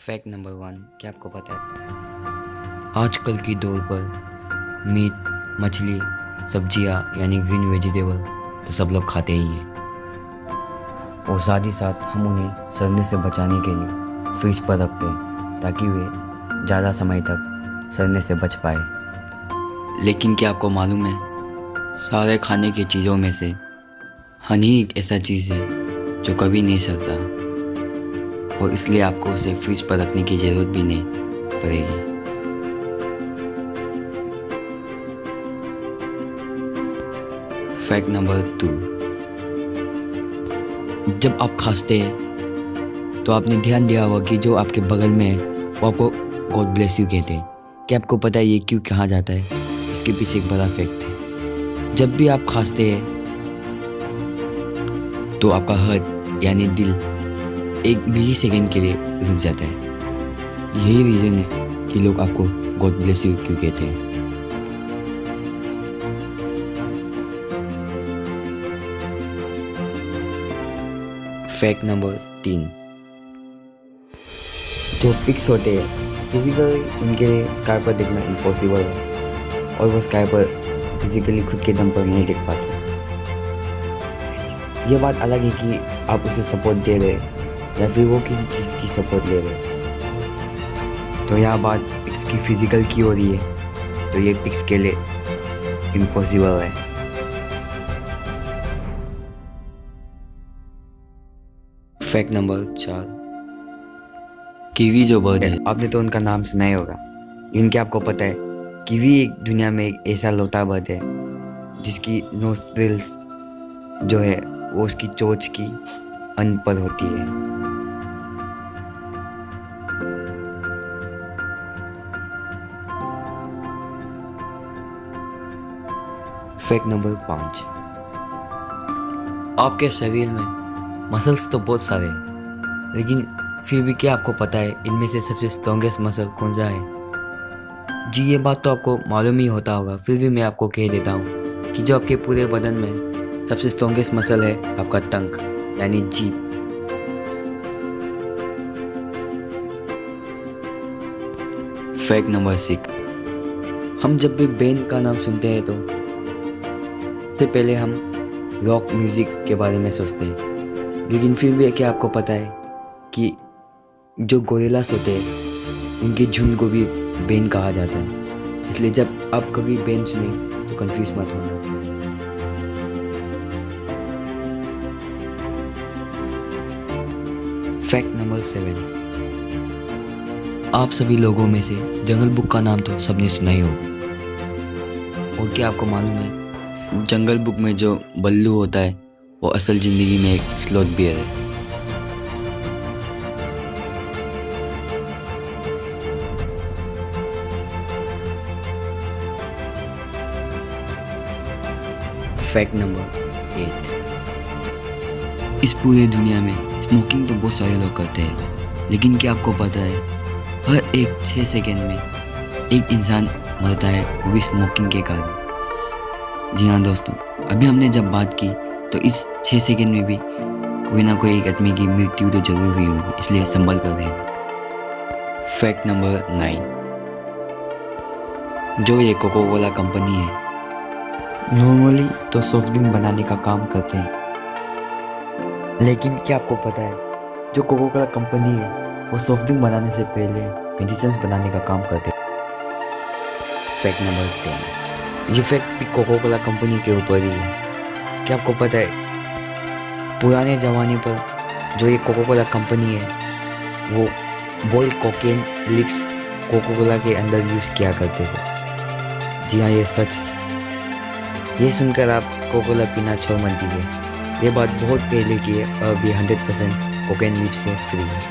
Fact number 1, क्या आपको पता है आजकल की दौर पर मीट, मछली, सब्जियां यानी ग्रीन वेजिटेबल तो सब लोग खाते ही हैं और साथ ही साथ हम उन्हें सड़ने से बचाने के लिए फ्रिज पर रखते हैं ताकि वे ज़्यादा समय तक सड़ने से बच पाए। लेकिन क्या आपको मालूम है सारे खाने की चीज़ों में से हनी एक ऐसा चीज़ है जो कभी नहीं सड़ता और इसलिए आपको उसे फ्रिज पर रखने की ज़रूरत भी नहीं पड़ेगी। फैक्ट नंबर 2, जब आप खांसते हैं तो आपने ध्यान दिया होगा कि जो आपके बगल में है वो आपको गॉड ब्लेस यू कहते हैं। क्या आपको पता है ये क्यों कहा जाता है? इसके पीछे एक बड़ा फैक्ट है। जब भी आप खांसते हैं तो आपका हार्ट यानी दिल 1 मिली सेकेंड के लिए रुक जाता है। यही रीज़न है कि लोग आपको गॉड ब्लेस यू क्यों कहते हैं। फैक्ट नंबर 3, जो पिग्स होते हैं फिजिकली उनके लिए स्काई पर देखना इम्पॉसिबल है और वो स्काई पर फिजिकली खुद के दम पर नहीं देख पाते। ये बात अलग है कि आप उसे सपोर्ट दे रहे हैं या फिर वो किसी चीज़ की सपोर्ट ले रहे हैं। तो यह बात पिग्स की फिजिकल की हो रही है तो ये पिग्स के लिए इम्पॉसिबल है। फैक्ट नंबर 4, कीवी जो बर्ड है आपने तो उनका नाम सुना ही होगा, लेकिन क्या आपको पता है कीवी एक दुनिया में एक ऐसा लौता बर्ड है जिसकी नोस्ट्रिल्स जो है वो उसकी चोंच की अंत पर होती है। फैक्ट नंबर 5, आपके शरीर में मसल्स तो बहुत सारे हैं लेकिन फिर भी क्या आपको पता है इनमें से सबसे स्ट्रॉन्गेस्ट मसल कौन सा है? जी ये बात तो आपको मालूम ही होता होगा, फिर भी मैं आपको कह देता हूँ कि जो आपके पूरे बदन में सबसे स्ट्रॉन्गेस्ट मसल है आपका टंग यानी जीभ। फैक्ट नंबर 6, हम जब भी बैंड का नाम सुनते हैं तो सबसे पहले हम रॉक म्यूज़िक के बारे में सोचते हैं, लेकिन फिर भी क्या आपको पता है कि जो गोरिल्लास होते हैं उनके झुंड को भी बैंड कहा जाता है। इसलिए जब आप कभी बैंड सुने तो कंफ्यूज मत होना। फैक्ट नंबर 7, आप सभी लोगों में से जंगल बुक का नाम तो सबने सुना ही होगा और क्या आपको मालूम है जंगल बुक में जो बल्लू होता है वो असल ज़िंदगी में एक स्लॉथ बियर है। फैक्ट नंबर 8, इस पूरे दुनिया में स्मोकिंग तो बहुत सारे लोग करते हैं, लेकिन क्या आपको पता है हर 6 सेकंड में एक इंसान मरता है वो भी स्मोकिंग के कारण। जी हाँ दोस्तों, अभी हमने जब बात की तो इस 6 सेकंड में भी कोई ना कोई एक आदमी की मृत्यु तो जरूर हुई होगी, इसलिए संभल कर रहेगा। फैक्ट नंबर 9, जो ये कोको कोला कंपनी है नॉर्मली तो सॉफ्ट ड्रिंक बनाने का काम करते हैं, लेकिन क्या आपको पता है जो कोको कोला कंपनी है वो सॉफ्ट ड्रिंक बनाने से पहले मेडिसिन बनाने का काम करते हैं। फैक्ट नंबर 10, ये फैक्ट भी कोको कोला कंपनी के ऊपर ही है। क्या आपको पता है पुराने ज़माने पर जो ये कोको कोला कंपनी है वो बॉइल्ड कोकेन लिप्स कोको कोला के अंदर यूज़ किया करते थे। जी हाँ ये सच है। ये सुनकर आप कोको कोला पीना छोड़ मत दीजिए, ये बात बहुत पहले की है और अभी 100% कोकेन लिप्स से फ्री है।